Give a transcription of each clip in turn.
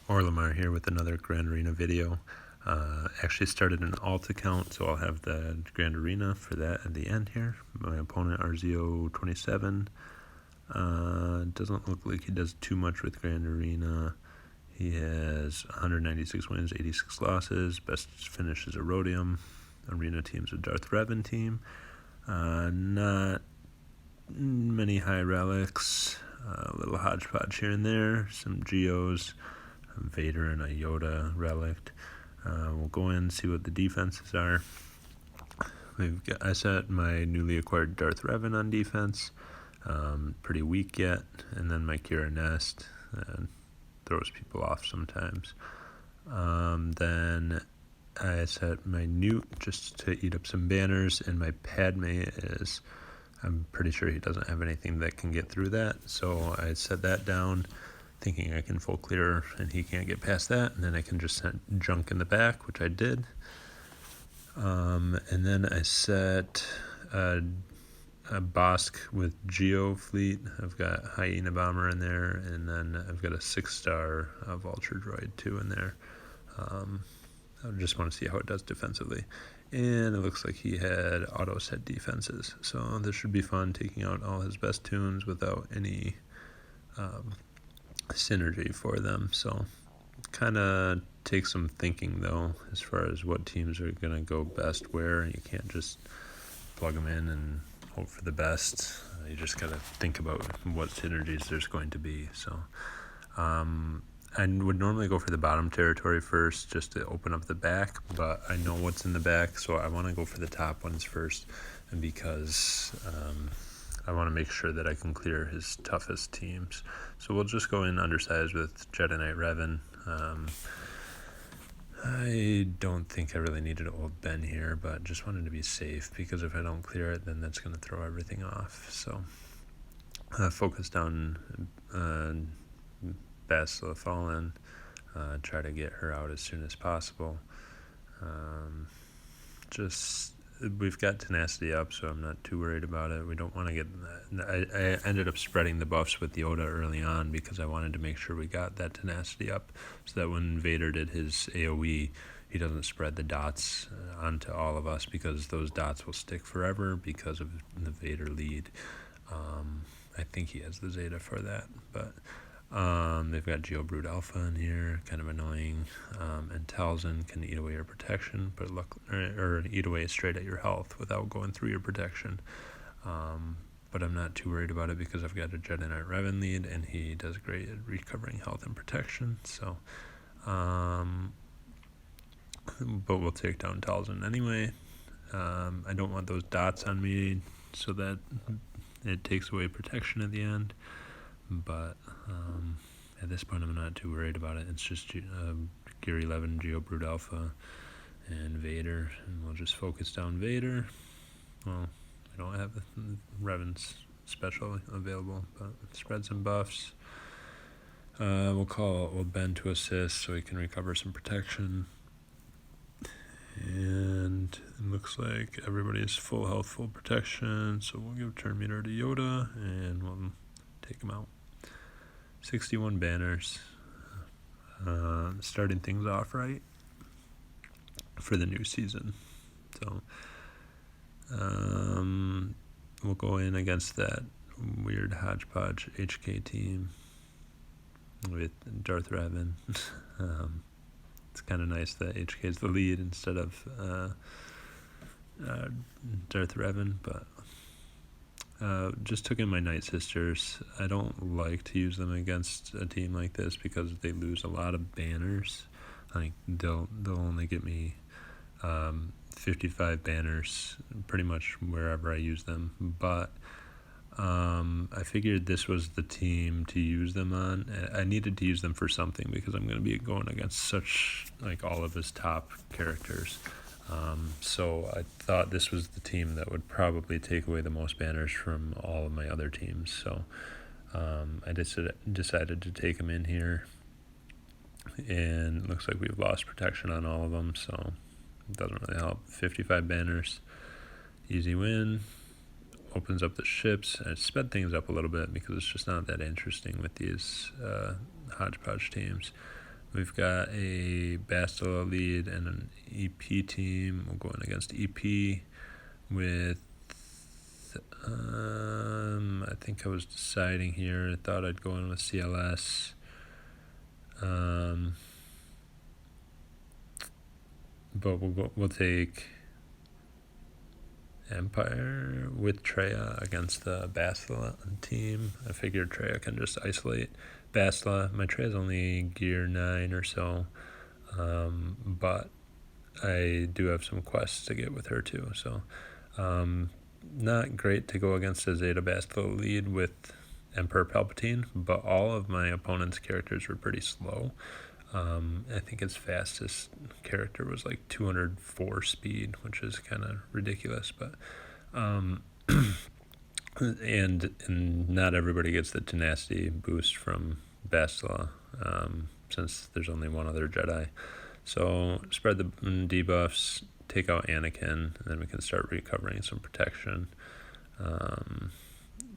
Orlimar here with another Grand Arena video. Actually started an alt account, so I'll have the Grand Arena for that at the end here. My opponent, RZO27, doesn't look like he does too much with Grand Arena. He has 196 wins, 86 losses. Best finish is a Rhodium. Arena team's a Darth Revan team. Not many high relics. A little hodgepodge here and there. Some Geos. Vader and a Yoda relic. We'll go in and see what the defenses are. I set my newly acquired Darth Revan on defense. Pretty weak yet. And then my Kira Nest throws people off sometimes. Then I set my Newt just to eat up some banners, and my Padme is, I'm pretty sure he doesn't have anything that can get through that, so I set that down thinking I can full clear and he can't get past that, and then I can just send junk in the back, which I did. And then I set a Bosk with Geo fleet. I've got Hyena Bomber in there, and then I've got a 6-star Vulture Droid 2 in there. I just want to see how it does defensively. And it looks like he had auto set defenses, so this should be fun, taking out all his best tunes without any synergy for them. So kind of takes some thinking though, as far as what teams are going to go best where. You can't just plug them in and hope for the best. You just got to think about what synergies there's going to be. So I would normally go for the bottom territory first just to open up the back, but I know what's in the back, so I want to go for the top ones first, and because I want to make sure that I can clear his toughest teams. So we'll just go in undersized with Jedi Knight Revan. I don't think I really needed Old Ben here, but just wanted to be safe, because if I don't clear it, then that's going to throw everything off. So focus down Bastila Fallen, try to get her out as soon as possible. We've got tenacity up, so I'm not too worried about it. We don't want to get I ended up spreading the buffs with Yoda early on because I wanted to make sure we got that tenacity up, so that when Vader did his AoE, he doesn't spread the dots onto all of us, because those dots will stick forever because of the Vader lead. I think he has the Zeta for that, but they've got Geo Brood Alpha in here, kind of annoying, and Talzin can eat away your protection, but or eat away straight at your health without going through your protection. But I'm not too worried about it because I've got a Jedi Knight Revan lead, and he does great at recovering health and protection. So, but we'll take down Talzin anyway. I don't want those dots on me so that it takes away protection at the end. But at this point, I'm not too worried about it. It's just Gear 11, Geo Brood Alpha, and Vader, and we'll just focus down Vader. Well, I don't have Revan's special available, but spread some buffs. We'll call Old Ben to assist so he can recover some protection. And it looks like everybody is full health, full protection, so we'll give turn meter to Yoda, and we'll take him out. 61 banners, starting things off right for the new season. So we'll go in against that weird hodgepodge HK team with Darth Revan. It's kind of nice that HK is the lead instead of Darth Revan, but just took in my Night Sisters. I don't like to use them against a team like this because they lose a lot of banners. Like they'll only get me 55 banners pretty much wherever I use them. But I figured this was the team to use them on. I needed to use them for something because I'm going to be going against such all of his top characters. So I thought this was the team that would probably take away the most banners from all of my other teams. So I decided to take them in here, and it looks like we've lost protection on all of them, so it doesn't really help. 55 banners, easy win. Opens up the ships. I sped things up a little bit because it's just not that interesting with these hodgepodge teams. We've got a Bastila lead and an EP team. We'll go in against EP with, I think I was deciding here. I thought I'd go in with CLS. But we'll take Empire with Treya against the Bastila team. I figured Treya can just isolate Bastila. My Treya's only gear 9 or so, but I do have some quests to get with her too. So not great to go against a Zeta Bastila lead with Emperor Palpatine, but all of my opponent's characters were pretty slow. I think his fastest character was like 204 speed, which is kind of ridiculous, but and not everybody gets the tenacity boost from Bastila, since there's only one other Jedi. So spread the debuffs, take out Anakin, and then we can start recovering some protection.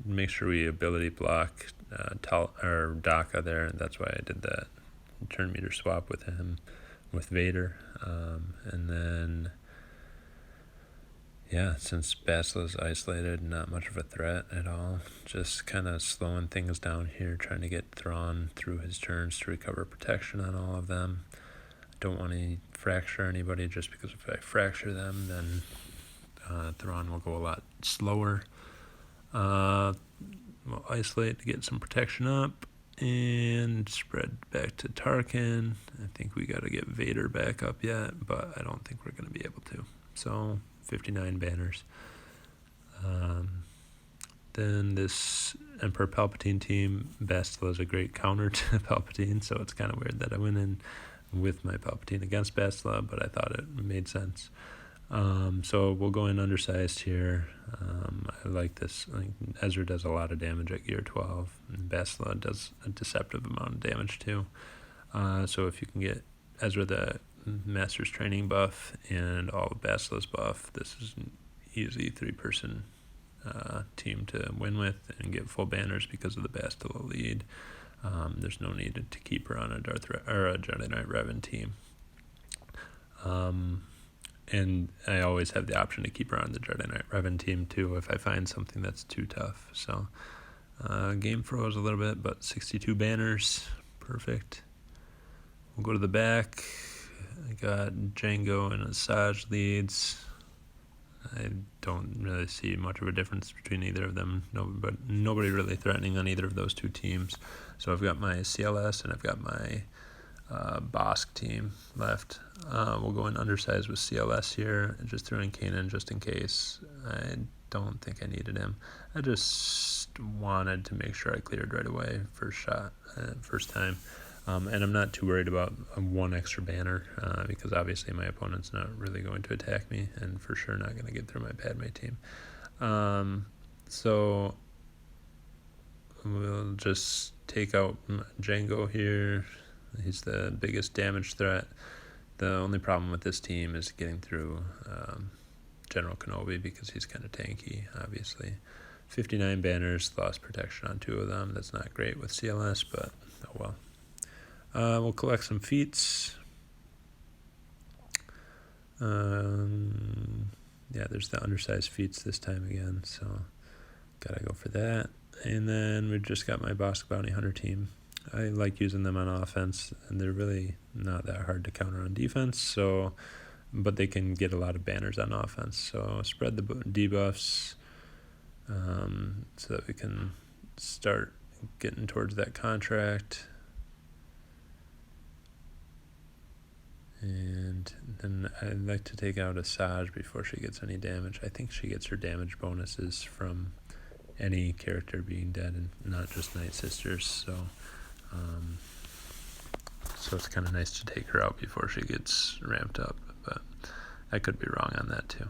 Make sure we ability block Daka there, and that's why I did that turn meter swap with him, with Vader. And then, yeah, since Basila's isolated, not much of a threat at all. Just kind of slowing things down here, trying to get Thrawn through his turns to recover protection on all of them. Don't want to fracture anybody, just because if I fracture them, then Thrawn will go a lot slower. We'll isolate to get some protection up and spread back to Tarkin. I think we got to get Vader back up yet, but I don't think we're going to be able to. So 59 banners. Then this Emperor Palpatine team, Bastila is a great counter to Palpatine, so it's kind of weird that I went in with my Palpatine against Bastila, but I thought it made sense. So we'll go in undersized here. I like this. Ezra does a lot of damage at gear 12, and Bastila does a deceptive amount of damage too. So if you can get Ezra the Master's Training buff and all of Bastila's buff, this is an easy 3-person team to win with and get full banners because of the Bastila lead. There's no need to keep her on a Jedi Knight Revan team. And I always have the option to keep her on the Jedi Knight Revan team too if I find something that's too tough. So game froze a little bit, but 62 banners, perfect. We'll go to the back. I got Django and Asajj leads. I don't really see much of a difference between either of them. But nobody really threatening on either of those two teams. So I've got my CLS and I've got my Bosk team left. We'll go in undersized with CLS here and just throw in Kanan just in case. I don't think I needed him. I just wanted to make sure I cleared right away first time. And I'm not too worried about one extra banner because obviously my opponent's not really going to attack me and for sure not going to get through my Padme team. So we'll just take out Django here. He's the biggest damage threat. The only problem with this team is getting through General Kenobi because he's kind of tanky, obviously. 59 banners, lost protection on 2 of them. That's not great with CLS, but oh well. We'll collect some feats. Yeah, there's the undersized feats this time again, so gotta go for that. And then we've just got my Bosk Bounty Hunter team. I like using them on offense, and they're really not that hard to counter on defense, so but they can get a lot of banners on offense. So spread the debuffs so that we can start getting towards that contract. And then I'd like to take out Asajj before she gets any damage. I think she gets her damage bonuses from any character being dead and not just Night Sisters, so it's kind of nice to take her out before she gets ramped up, but I could be wrong on that too.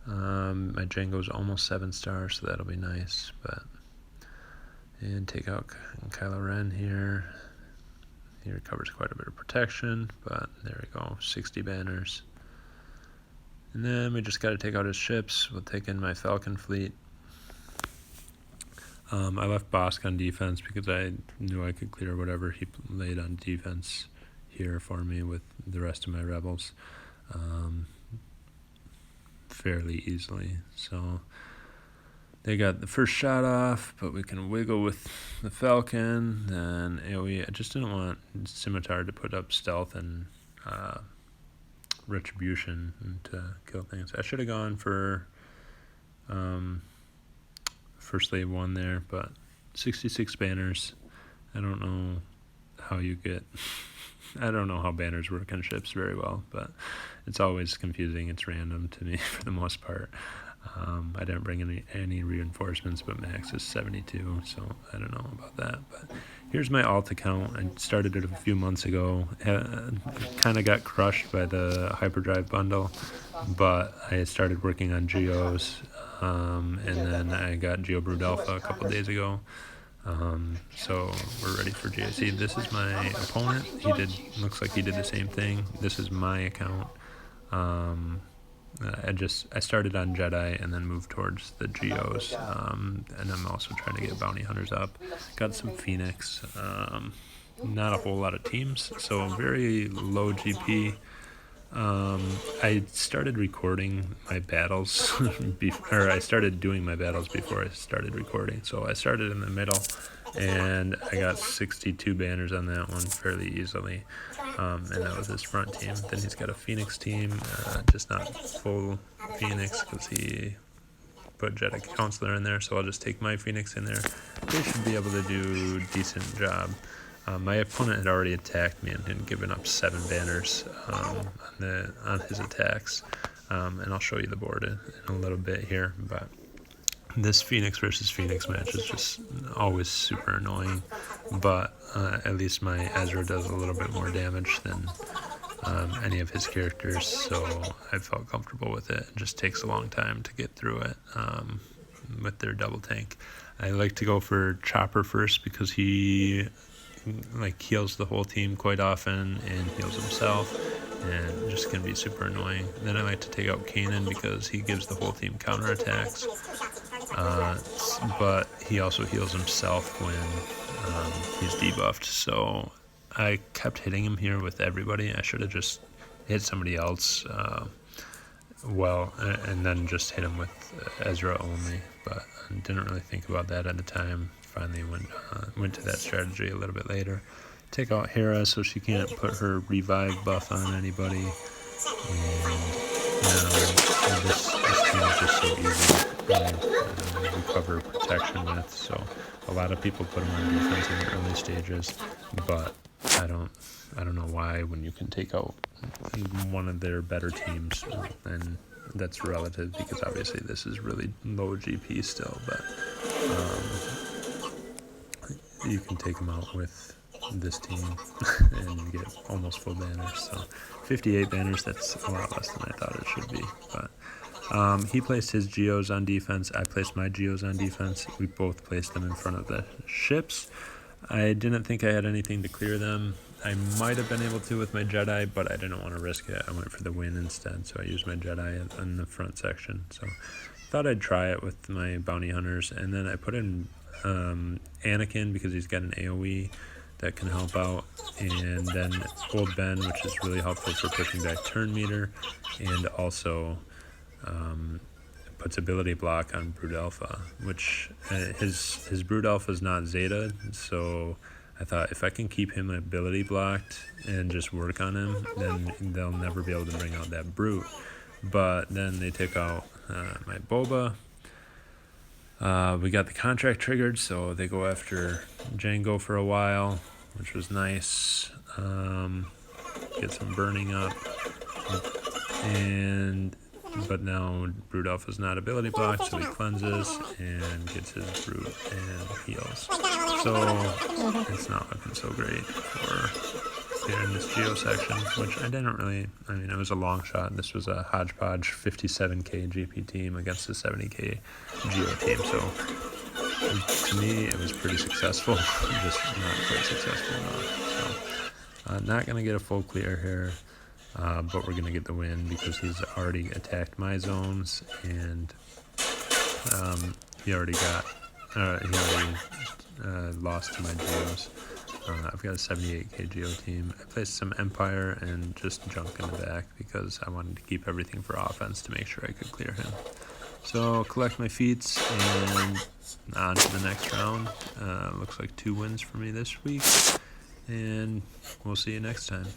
My Django's almost 7 stars, so that'll be nice, and take out Kylo Ren here. He recovers quite a bit of protection, but there we go, 60 banners. And then we just got to take out his ships. We'll take in my Falcon fleet. I left Bosk on defense because I knew I could clear whatever he laid on defense here for me with the rest of my rebels fairly easily. So they got the first shot off, but we can wiggle with the Falcon. Then AoE, I just didn't want Scimitar to put up stealth and retribution and to kill things. I should have gone for first lane 1 there, but 66 banners. I don't know how you get... I don't know how banners work on ships very well, but it's always confusing. It's random to me for the most part. I didn't bring any reinforcements, but max is 72, so I don't know about that. But here's my alt account. I started it a few months ago. Kind of got crushed by the Hyperdrive bundle, but I started working on Geos, and then I got Geo Brood Alpha a couple days ago. So we're ready for GAC. This is my opponent. Looks like he did the same thing. This is my account. I started on Jedi and then moved towards the Geos, and I'm also trying to get bounty hunters up. Got some Phoenix, not a whole lot of teams, so very low GP. I started recording my battles, I started doing my battles before I started recording, so I started in the middle, and I got 62 banners on that one fairly easily, and that was his front team. Then he's got a Phoenix team, just not full Phoenix because he put Jedi Counselor in there, so I'll just take my Phoenix in there. They should be able to do a decent job. My opponent had already attacked me and had given up 7 banners on his attacks, and I'll show you the board in a little bit here, but this Phoenix versus Phoenix match is just always super annoying, but at least my Ezra does a little bit more damage than any of his characters, so I felt comfortable with it. It just takes a long time to get through it with their double tank. I like to go for Chopper first because he heals the whole team quite often and heals himself, and just can be super annoying. Then I like to take out Kanan because he gives the whole team counterattacks, but he also heals himself when he's debuffed, so I kept hitting him here with everybody. I should have just hit somebody else and then just hit him with Ezra only, but I didn't really think about that at the time. Finally went to that strategy a little bit later. Take out Hera so she can't put her revive buff on anybody, and this team is just so easy to recover protection with, so a lot of people put them on defense in the early stages, but I don't know why when you can take out one of their better teams, and that's relative because obviously this is really low GP still, but you can take them out with this team and get almost full banners. So 58 banners, that's a lot less than I thought it should be, but he placed his Geos on defense, I placed my Geos on defense. We both placed them in front of the ships. I didn't think I had anything to clear them. I might have been able to with my Jedi, but I didn't want to risk it. I went for the win instead, so I used my Jedi in the front section. So thought I'd try it with my bounty hunters, and then I put in Anakin because he's got an AoE that can help out, and then Old Ben, which is really helpful for pushing back turn meter, and also puts ability block on Brood Alpha, which his Brood Alpha is not Zeta, so I thought if I can keep him ability blocked and just work on him, then they'll never be able to bring out that Brute. But then they take out my Boba. We got the contract triggered, so they go after Django for a while, which was nice. Get some burning up, but now Brood Alpha's not ability blocked, so he cleanses and gets his Brute and heals. So it's not looking so great for here in this Geo section, which I didn't really, it was a long shot. This was a hodgepodge 57k GP team against a 70k Geo team, so to me it was pretty successful, just not quite successful enough. So not going to get a full clear here. But we're going to get the win because he's already attacked my zones, and he already lost to my Geos. I've got a 78k Geo team. I placed some Empire and just junk in the back because I wanted to keep everything for offense to make sure I could clear him. So I'll collect my feats and on to the next round. Looks like 2 wins for me this week, and we'll see you next time.